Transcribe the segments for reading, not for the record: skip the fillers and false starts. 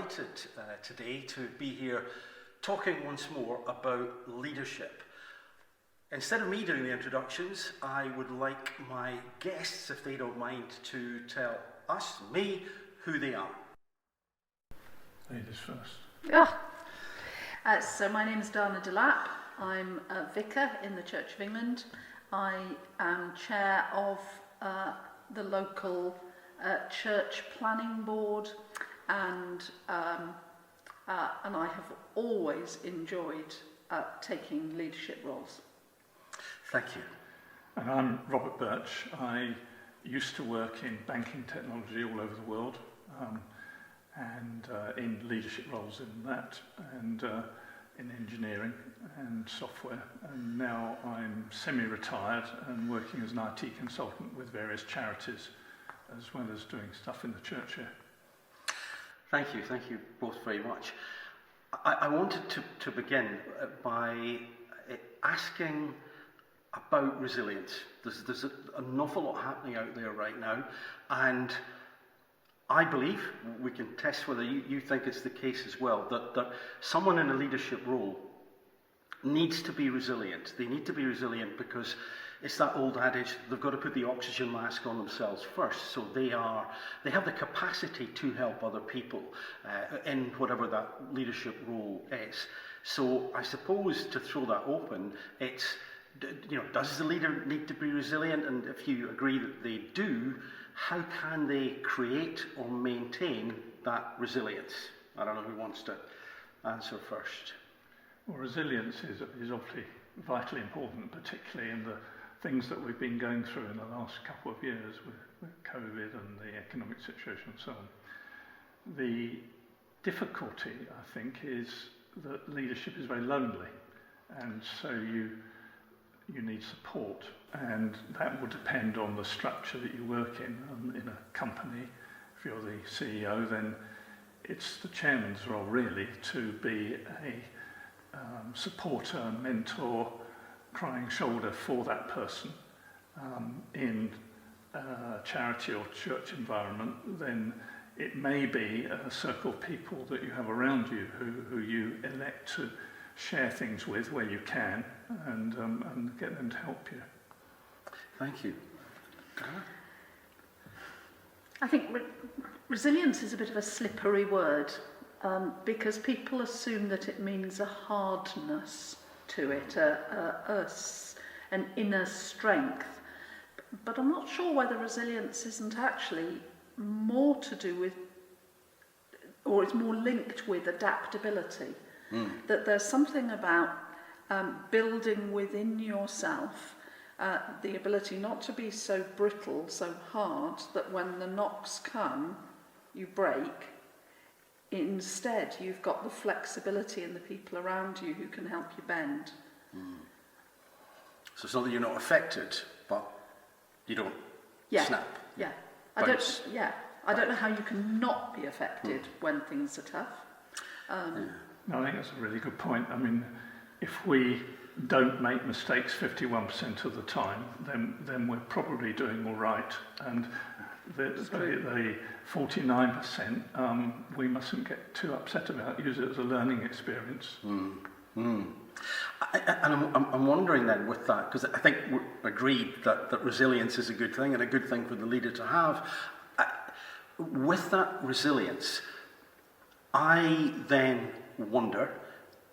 delighted today to be here talking once more about leadership. Instead of me doing the introductions, I would like my guests, if they don't mind, to tell us, me, who they are. Ladies first. So my name is Delap. I'm a vicar in the Church of England. I am chair of the local church planning board, and I have always enjoyed taking leadership roles. Thank you. And I'm Robert Birch. I used to work in banking technology all over the world, and in leadership roles in that, and in engineering and software. And now I'm semi-retired and working as an IT consultant with various charities, as well as doing stuff in the church here. Thank you both very much. I wanted to begin by asking about resilience. There's an awful lot happening out there right now, and I believe, we can test whether you think it's the case as well, that someone in a leadership role needs to be resilient. They need to be resilient because it's that old adage, they've got to put the oxygen mask on themselves first, so they have the capacity to help other people in whatever that leadership role is. So I suppose, to throw that open, it's, does the leader need to be resilient? And if you agree that they do, how can they create or maintain that resilience? I don't know who wants to answer first. Well, resilience is obviously vitally important, particularly in the things that we've been going through in the last couple of years with COVID and the economic situation and so on. The difficulty, I think, is that leadership is very lonely, and so you need support, and that will depend on the structure that you work in. In a company, if you're the CEO, then it's the chairman's role really to be a supporter, mentor, crying shoulder for that person. In a charity or church environment, then it may be a circle of people that you have around you who you elect to share things with where you can, and get them to help you. Thank you. I think resilience is a bit of a slippery word, because people assume that it means a hardness to it, an inner strength. But I'm not sure whether resilience isn't actually more to do with, or is more linked with, adaptability. That there's something about building within yourself the ability not to be so brittle, so hard, that when the knocks come, you break. Instead, you've got the flexibility in the people around you who can help you bend. So it's not that you're not affected, but you don't snap. Yeah. I don't know how you can not be affected when things are tough. No, I think that's a really good point. I mean, if we don't make mistakes 51% of the time, then we're probably doing all right. And the 49%, we mustn't get too upset about. Use it as a learning experience. And I'm wondering then with that, because I think we're agreed that resilience is a good thing and a good thing for the leader to have. With that resilience, I then wonder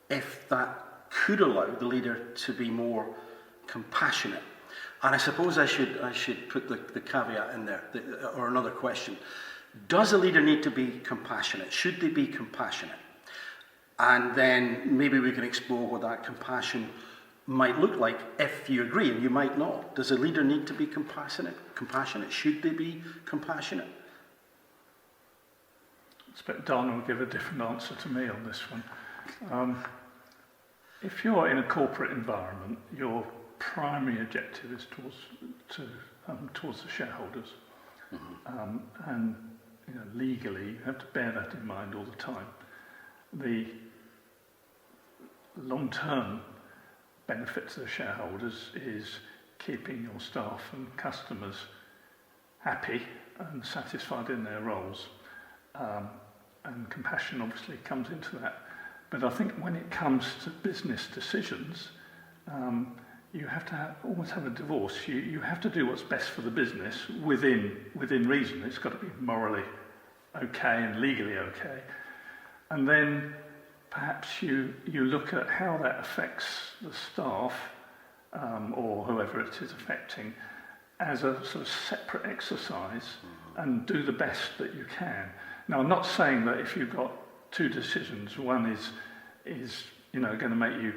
if that could allow the leader to be more compassionate. And I suppose I should put the caveat in there, or another question. Does a leader need to be compassionate? Should they be compassionate? And then maybe we can explore what that compassion might look like if you agree, and you might not. Does a leader need to be compassionate? Should they be compassionate? I expect Dan will give a different answer to me on this one. If you're in a corporate environment, your primary objective is towards the shareholders, and legally you have to bear that in mind all the time. The long-term benefit to the shareholders is keeping your staff and customers happy and satisfied in their roles, and compassion obviously comes into that. But I think when it comes to business decisions, you have to almost have a divorce. You have to do what's best for the business within reason. It's got to be morally okay and legally okay. And then perhaps you look at how that affects the staff or whoever it is affecting as a sort of separate exercise and do the best that you can. Now, I'm not saying that if you've got two decisions, one is going to make you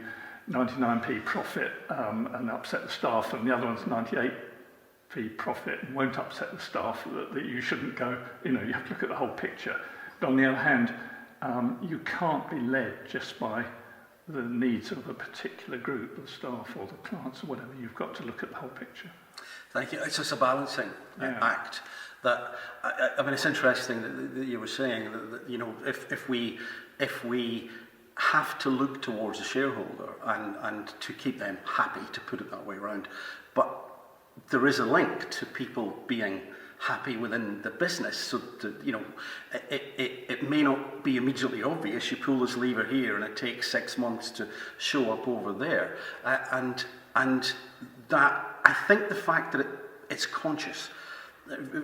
99p profit and upset the staff, and the other one's 98p profit and won't upset the staff, that you shouldn't go, you have to look at the whole picture. But on the other hand, you can't be led just by the needs of a particular group, the staff or the clients or whatever. You've got to look at the whole picture. Thank you. It's just a balancing act. That I mean, it's interesting that you were saying that if we have to look towards the shareholder and to keep them happy, to put it that way around, but there is a link to people being happy within the business. So that, it may not be immediately obvious. You pull this lever here, and it takes 6 months to show up over there, and that, I think the fact that it's conscious,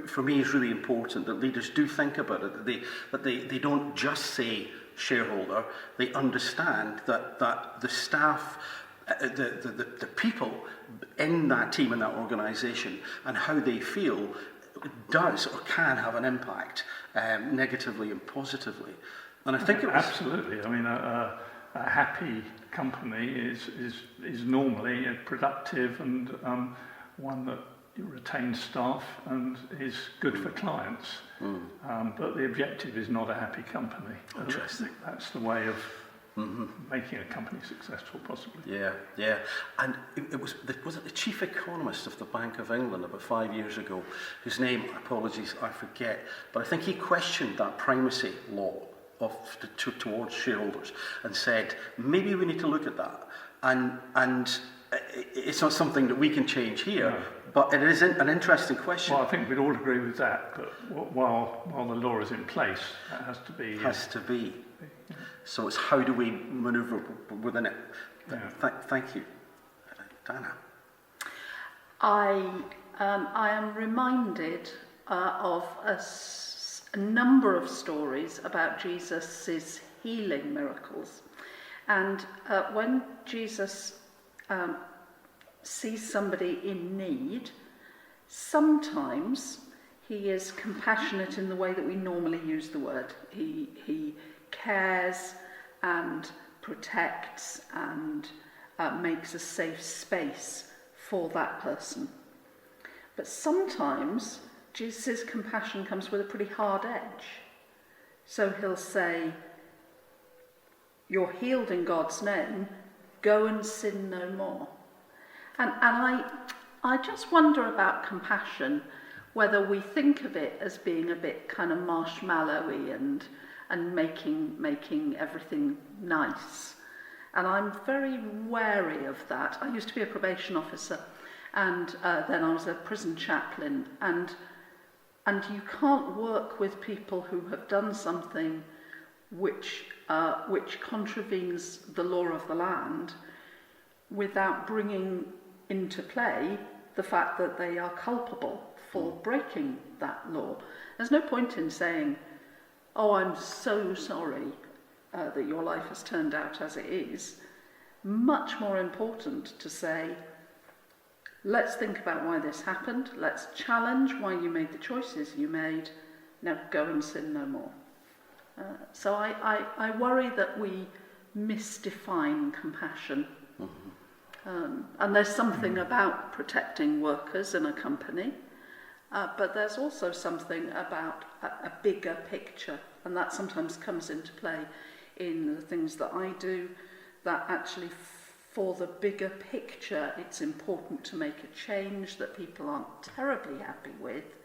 for me, is really important, that leaders do think about it, that they don't just say shareholder, they understand that the staff, the people in that team, in that organisation, and how they feel does or can have an impact, negatively and positivally. And I think it was... Absolutely. I mean, a happy company is normally productive and one that retains staff and is good for clients. But the objective is not a happy company. Interesting. That's the way of making a company successful, possibly. Yeah. And it was it the chief economist of the Bank of England about 5 years ago, whose name, apologies, I forget, but I think he questioned that primacy law towards shareholders and said, maybe we need to look at that. And it's not something that we can change here, no. But it is an interesting question. Well, I think we'd all agree with that, but while the law is in place, that has to be... Yeah. So it's how do we manoeuvre within it. Yeah. Thank you. Dana. I am reminded of a number of stories about Jesus' healing miracles. And when Jesus sees somebody in need, sometimes he is compassionate in the way that we normally use the word. He cares and protects and makes a safe space for that person. But sometimes Jesus' compassion comes with a pretty hard edge. So he'll say, "You're healed in God's name, go and sin no more." And I just wonder about compassion, whether we think of it as being a bit kind of marshmallowy and making everything nice. And I'm very wary of that. I used to be a probation officer, and then I was a prison chaplain, and you can't work with people who have done something which contravenes the law of the land without bringing into play the fact that they are culpable for breaking that law. There's no point in saying, "Oh, I'm so sorry that your life has turned out as it is." Much more important to say, let's think about why this happened, let's challenge why you made the choices you made, now go and sin no more. So I worry that we misdefine compassion. And there's something about protecting workers in a company, but there's also something about a bigger picture, and that sometimes comes into play in the things that I do, that actually for the bigger picture it's important to make a change that people aren't terribly happy with,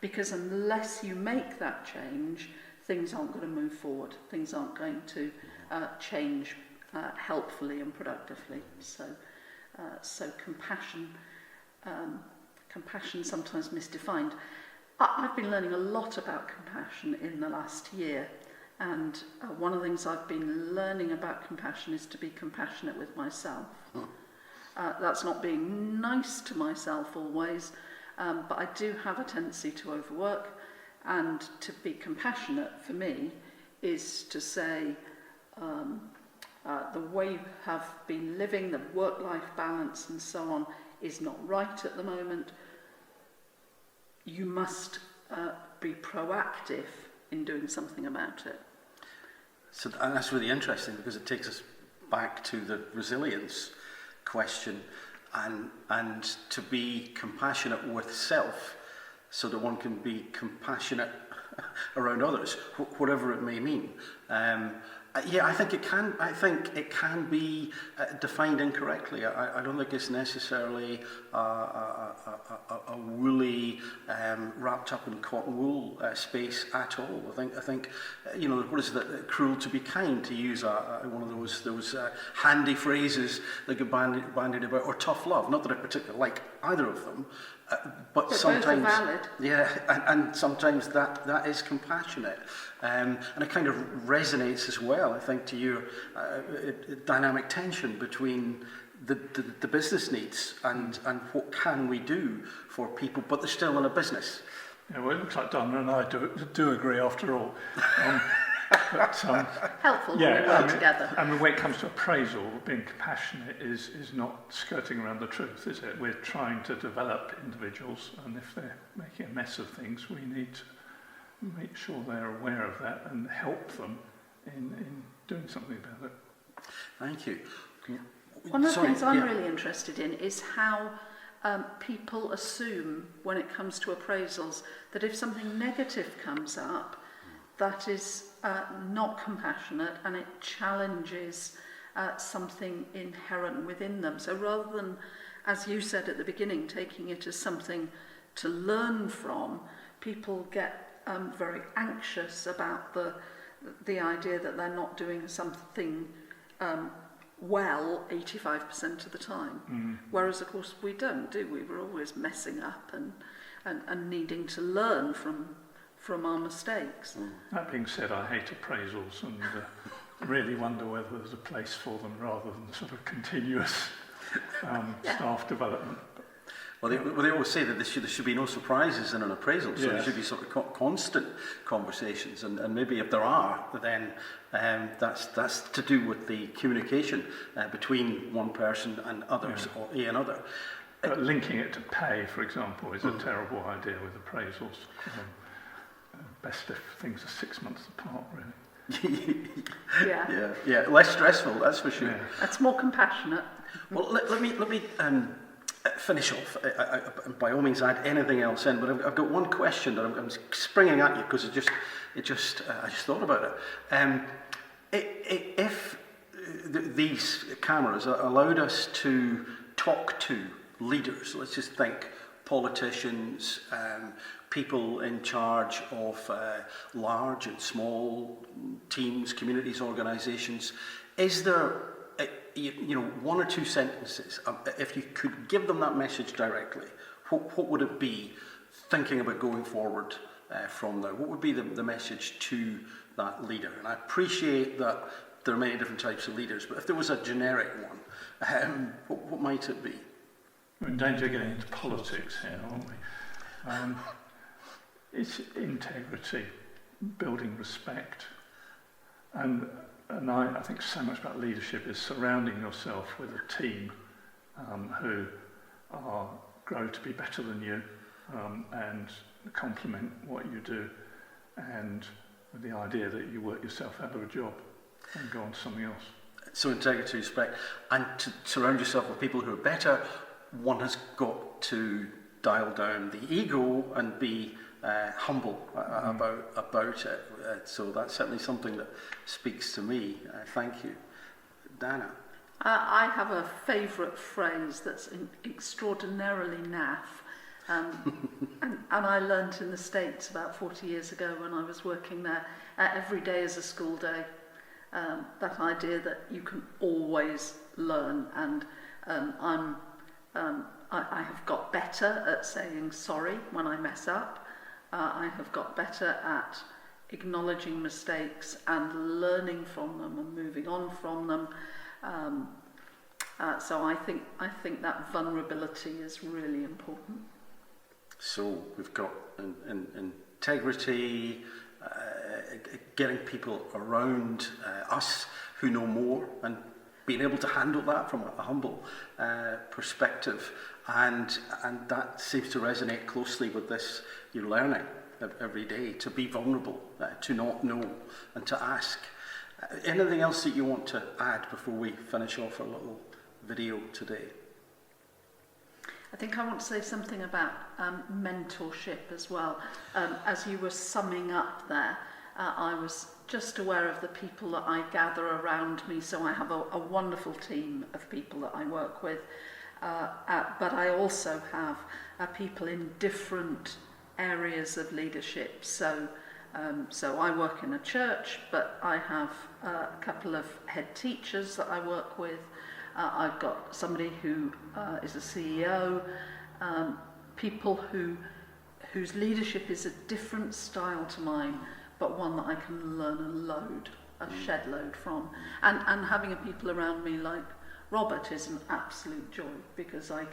because unless you make that change, things aren't going to move forward, things aren't going to change helpfully and productively. So compassion sometimes misdefined. I've been learning a lot about compassion in the last year, And one of the things I've been learning about compassion is to be compassionate with myself. That's not being nice to myself always, but I do have a tendency to overwork, and to be compassionate for me is to say, the way you have been living, the work-life balance and so on, is not right at the moment. You must be proactive in doing something about it. So, and that's really interesting, because it takes us back to the resilience question, and to be compassionate with self, so that one can be compassionate around others, whatever it may mean. Yeah, I think it can be defined incorrectly. I don't think it's necessarily a woolly, wrapped up in cotton wool space at all. I think you know, what is that? Cruel to be kind, to use one of those handy phrases that get bandied about, or tough love. Not that I particularly like either of them. But sometimes, both are valid. Yeah, and sometimes that is compassionate, and it kind of resonates as well. I think to your dynamic tension between the business needs and what can we do for people, but they're still in a business. Yeah, well, it looks like Donna and I do agree after all. But, helpful when we work together. I mean, when it comes to appraisal, being compassionate is not skirting around the truth, is it? We're trying to develop individuals, and if they're making a mess of things, we need to make sure they're aware of that and help them in doing something about it. Thank you. One of the things I'm really interested in is how people assume, when it comes to appraisals, that if something negative comes up, that is not compassionate, and it challenges something inherent within them. So rather than, as you said at the beginning, taking it as something to learn from, people get very anxious about the idea that they're not doing something well 85% of the time. Whereas, of course, we don't, do we? We're always messing up and needing to learn from our mistakes. That being said, I hate appraisals and really wonder whether there's a place for them rather than sort of continuous staff development. Well, they always say that there should be no surprises in an appraisal, so there should be sort of constant conversations, and maybe if there are, then that's to do with the communication between one person and others, or another. But linking it to pay, for example, is a terrible idea with appraisals. Best if things are 6 months apart, really. Yeah. Less stressful, that's for sure. Yeah. That's more compassionate. Well, let me finish off. By all means, add anything else in, but I've got one question that I'm springing at you, because I just thought about it. If these cameras allowed us to talk to leaders, let's just think politicians, people in charge of large and small teams, communities, organisations, is there one or two sentences, if you could give them that message directly, what would it be, thinking about going forward from there? What would be the message to that leader? And I appreciate that there are many different types of leaders, but if there was a generic one, what might it be? We're in danger of getting into politics here, aren't we? It's integrity, building respect, and I think so much about leadership is surrounding yourself with a team who grow to be better than you and complement what you do, and with the idea that you work yourself out of a job and go on to something else. So integrity, respect, and to surround yourself with people who are better, one has got to dial down the ego and be humble about it. So that's certainly something that speaks to me. Thank you. Dana? I have a favourite phrase that's extraordinarily naff, and I learnt in the States about 40 years ago when I was working there. Every day is a school day. That idea that you can always learn, and I have got better at saying sorry when I mess up. I have got better at acknowledging mistakes and learning from them and moving on from them. So I think that vulnerability is really important. So we've got integrity, getting people around us who know more and being able to handle that from a humble perspective, and that seems to resonate closely with this. You're learning every day to be vulnerable, to not know, and to ask. Anything else that you want to add before we finish off our little video today? I think I want to say something about mentorship as well. As you were summing up there, I was just aware of the people that I gather around me. So I have a wonderful team of people that I work with, but I also have people in different areas of leadership. So I work in a church, but I have a couple of head teachers that I work with. I've got somebody who is a CEO, people whose leadership is a different style to mine, but one that I can learn a shed load from. And having a people around me like Robert is an absolute joy, because I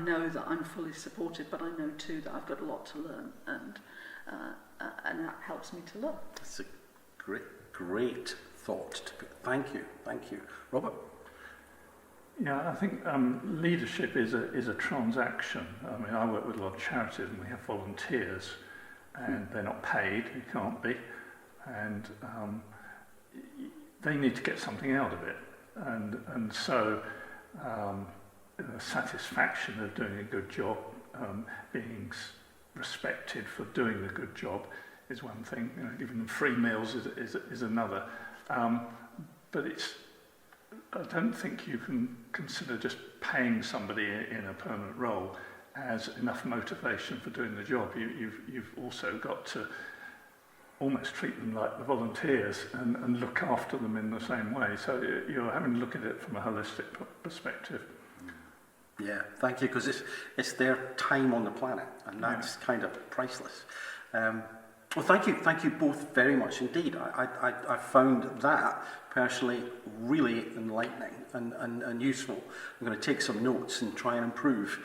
know that I'm fully supported, but I know too that I've got a lot to learn, and that helps me to learn. That's a great thought. Thank you. Robert? Yeah, I think leadership is a transaction. I mean, I work with a lot of charities and we have volunteers, and they're not paid, you can't be, and they need to get something out of it. And so the satisfaction of doing a good job, being respected for doing the good job is one thing. You know, giving them free meals is another. But I don't think you can consider just paying somebody in a permanent role as enough motivation for doing the job. You've also got to almost treat them like the volunteers and look after them in the same way. So you're having to look at it from a holistic perspective. Yeah, thank you, because it's their time on the planet, and that's kind of priceless. Well, thank you both very much indeed. I found that personally really enlightening and useful. I'm going to take some notes and try and improve.